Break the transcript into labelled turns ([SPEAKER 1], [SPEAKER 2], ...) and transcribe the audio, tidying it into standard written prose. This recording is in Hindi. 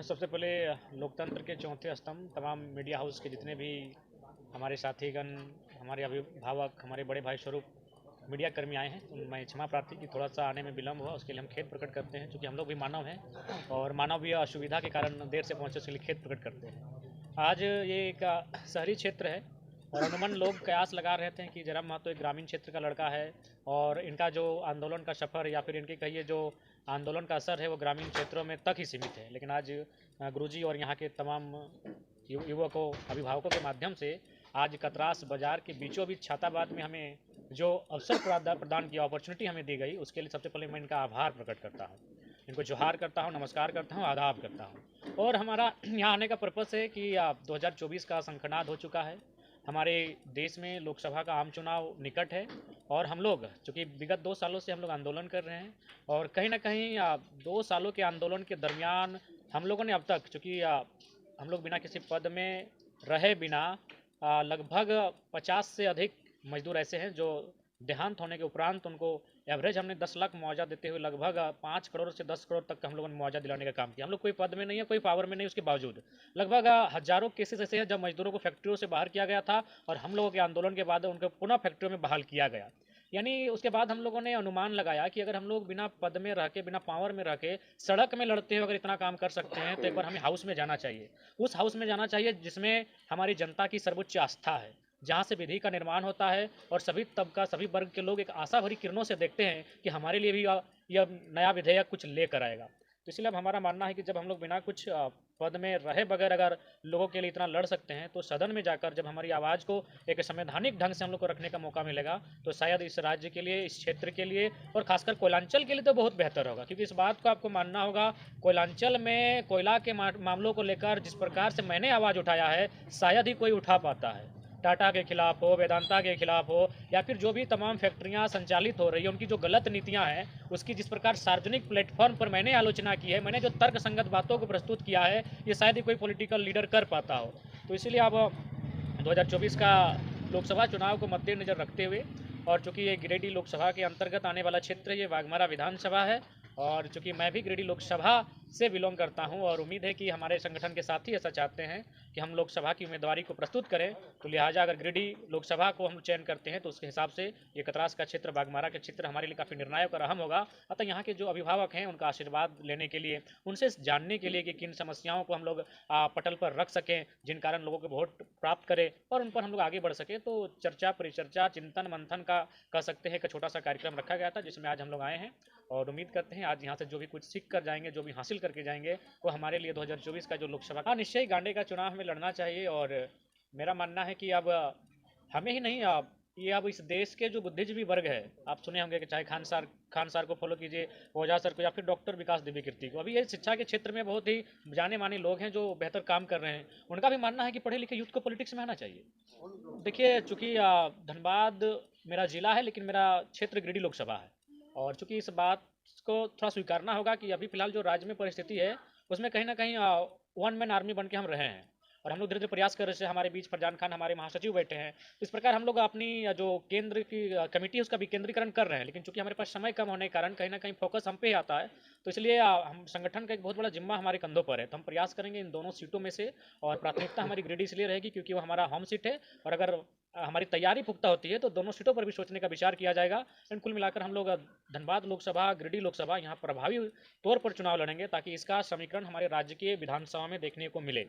[SPEAKER 1] सबसे पहले लोकतंत्र के चौथे स्तंभ तमाम मीडिया हाउस के जितने भी हमारे साथीगण, हमारे अभिभावक, हमारे बड़े भाई स्वरूप मीडिया कर्मी आए हैं, तो मैं क्षमा प्रार्थी कि थोड़ा सा आने में विलम्ब हुआ। उसके लिए हम खेद प्रकट करते हैं, क्योंकि हम लोग भी मानव हैं और मानवीय असुविधा के कारण देर से पहुंचे, उसके लिए खेद प्रकट करते हैं। आज ये एक शहरी क्षेत्र है और अनुमन लोग कयास लगा रहे थे कि जयराम महतो एक ग्रामीण क्षेत्र का लड़का है और इनका जो आंदोलन का सफ़र या फिर इनके कहिए जो आंदोलन का असर है वो ग्रामीण क्षेत्रों में तक ही सीमित है। लेकिन आज गुरुजी और यहाँ के तमाम युवकों, अभिभावकों के माध्यम से आज कतरास बाजार के बीचों बीच छाताबाद में हमें जो अवसर प्रदान किया, अपॉर्चुनिटी हमें दी गई, उसके लिए सबसे पहले मैं इनका आभार प्रकट करता हूँ। इनको जोहार करता हूँ, नमस्कार करता हूँ, आदाब करता हूँ। और हमारा यहाँ आने का पर्पस है कि 2024 का शंखनाद हो चुका है। हमारे देश में लोकसभा का आम चुनाव निकट है और हम लोग चूँकि विगत 2 सालों से हम लोग आंदोलन कर रहे हैं और कहीं ना कहीं 2 सालों के आंदोलन के दरमियान हम लोगों ने अब तक, चूँकि हम लोग बिना किसी पद में रहे बिना लगभग 50 से अधिक मजदूर ऐसे हैं जो देहांत होने के उपरांत उनको एवरेज हमने 10 लाख मुआवजा देते हुए लगभग 5 करोड़ से 10 करोड़ तक का हम लोगों ने मुआवजा दिलाने का काम किया। हम लोग कोई पद में नहीं है, कोई पावर में नहीं, उसके बावजूद लगभग हजारों केसेस ऐसे हैं जब मजदूरों को फैक्ट्रियों से बाहर किया गया था और हम लोगों के आंदोलन के बाद उनको पुनः फैक्ट्रियों में बहाल किया गया। यानी उसके बाद हम लोगों ने अनुमान लगाया कि अगर हम लोग बिना पद में रह के, बिना पावर में रह के, सड़क में लड़ते हुए अगर इतना काम कर सकते हैं तो एक बार हमें हाउस में जाना चाहिए। उस हाउस में जाना चाहिए जिसमें हमारी जनता की सर्वोच्च आस्था है, जहाँ से विधि का निर्माण होता है और सभी तबका, सभी वर्ग के लोग एक आशा भरी किरणों से देखते हैं कि हमारे लिए भी यह नया विधेयक कुछ लेकर आएगा। तो इसलिए अब हमारा मानना है कि जब हम लोग बिना कुछ पद में रहे बगैर अगर लोगों के लिए इतना लड़ सकते हैं, तो सदन में जाकर जब हमारी आवाज़ को एक संवैधानिक ढंग से हम लोग को रखने का मौका मिलेगा, तो शायद इस राज्य के लिए, इस क्षेत्र के लिए और खासकर कोयलांचल के लिए तो बहुत बेहतर होगा। क्योंकि इस बात को आपको मानना होगा, कोयलांचल में कोयला के मामलों को लेकर जिस प्रकार से मैंने आवाज़ उठाया है, शायद ही कोई उठा पाता है। टाटा के खिलाफ हो, वेदांता के खिलाफ हो, या फिर जो भी तमाम फैक्ट्रियां संचालित हो रही है उनकी जो गलत नीतियां हैं, उसकी जिस प्रकार सार्वजनिक प्लेटफॉर्म पर मैंने आलोचना की है, मैंने जो तर्क संगत बातों को प्रस्तुत किया है, ये शायद ही कोई पॉलिटिकल लीडर कर पाता हो। तो इसलिए अब 2024 का लोकसभा चुनाव को मद्देनजर रखते हुए और चूँकि ये गिरिडीह लोकसभा के अंतर्गत आने वाला क्षेत्र, ये वाघमारा विधानसभा है और चूँकि मैं भी गिरिडीह लोकसभा से बिलोंग करता हूं और उम्मीद है कि हमारे संगठन के साथी ऐसा चाहते हैं कि हम लोकसभा की उम्मीदवारी को प्रस्तुत करें, तो लिहाजा अगर गिरिडीह लोकसभा को हम चयन करते हैं तो उसके हिसाब से ये कतरास का क्षेत्र, बाघमारा का क्षेत्र हमारे लिए काफ़ी निर्णायक और अहम होगा। अतः यहाँ के जो अभिभावक हैं उनका आशीर्वाद लेने के लिए, उनसे जानने के लिए कि किन समस्याओं को हम लोग पटल पर रख सकें, जिन कारण लोगों को वोट प्राप्त करें और उन पर हम लोग आगे बढ़ सकें, तो चर्चा, परिचर्चा, चिंतन मंथन का कह सकते हैं, एक छोटा सा कार्यक्रम रखा गया था जिसमें आज हम लोग आए हैं और उम्मीद करते हैं आज यहाँ से जो भी कुछ सीख कर जाएंगे, जो भी हासिल करके जाएंगे, वो हमारे लिए 2024 का जो लोकसभा निश्चय गांडे का चुनाव हमें लड़ना चाहिए। और मेरा मानना है कि अब हमें ही नहीं, ये अब इस देश के जो बुद्धिजीवी वर्ग है, आप सुने होंगे कि चाहे खान सर को फॉलो कीजिए, ओझा सर को, या फिर डॉक्टर विकास दिव्य कीर्ति को, अभी ये शिक्षा के क्षेत्र में बहुत ही जाने माने लोग हैं जो बेहतर काम कर रहे हैं। उनका भी मानना है कि पढ़े लिखे यूथ को पॉलिटिक्स में आना चाहिए। देखिए, चूँकि धनबाद मेरा जिला है लेकिन मेरा क्षेत्र गिरिडीह लोकसभा है और चूँकि इस बात को थोड़ा स्वीकारना होगा कि अभी फिलहाल जो राज्य में परिस्थिति है उसमें कहीं ना कहीं वन मैन आर्मी बन के हम रहे हैं और हम लोग धीरे धीरे प्रयास कर रहे हैं। हमारे बीच फरजान खान हमारे महासचिव बैठे हैं, इस प्रकार हम लोग अपनी जो केंद्र की कमेटी है उसका विकेंद्रीकरण कर रहे हैं। लेकिन चूंकि हमारे पास समय कम होने के कारण कहीं ना कहीं फोकस हम पे ही आता है, तो इसलिए हम संगठन का एक बहुत बड़ा जिम्मा हमारे कंधों पर है। तो हम प्रयास करेंगे इन दोनों सीटों में से, और प्राथमिकता हमारी गिरिडीह इसलिए रहेगी क्योंकि वो हमारा होम सीट है और अगर हमारी तैयारी पुख्ता होती है तो दोनों सीटों पर भी सोचने का विचार किया जाएगा। एंड कुल मिलाकर हम लोग धनबाद लोकसभा, गिरिडीह लोकसभा यहाँ प्रभावी तौर पर चुनाव लड़ेंगे ताकि इसका समीकरण हमारे राज्य के विधानसभा में देखने को मिले।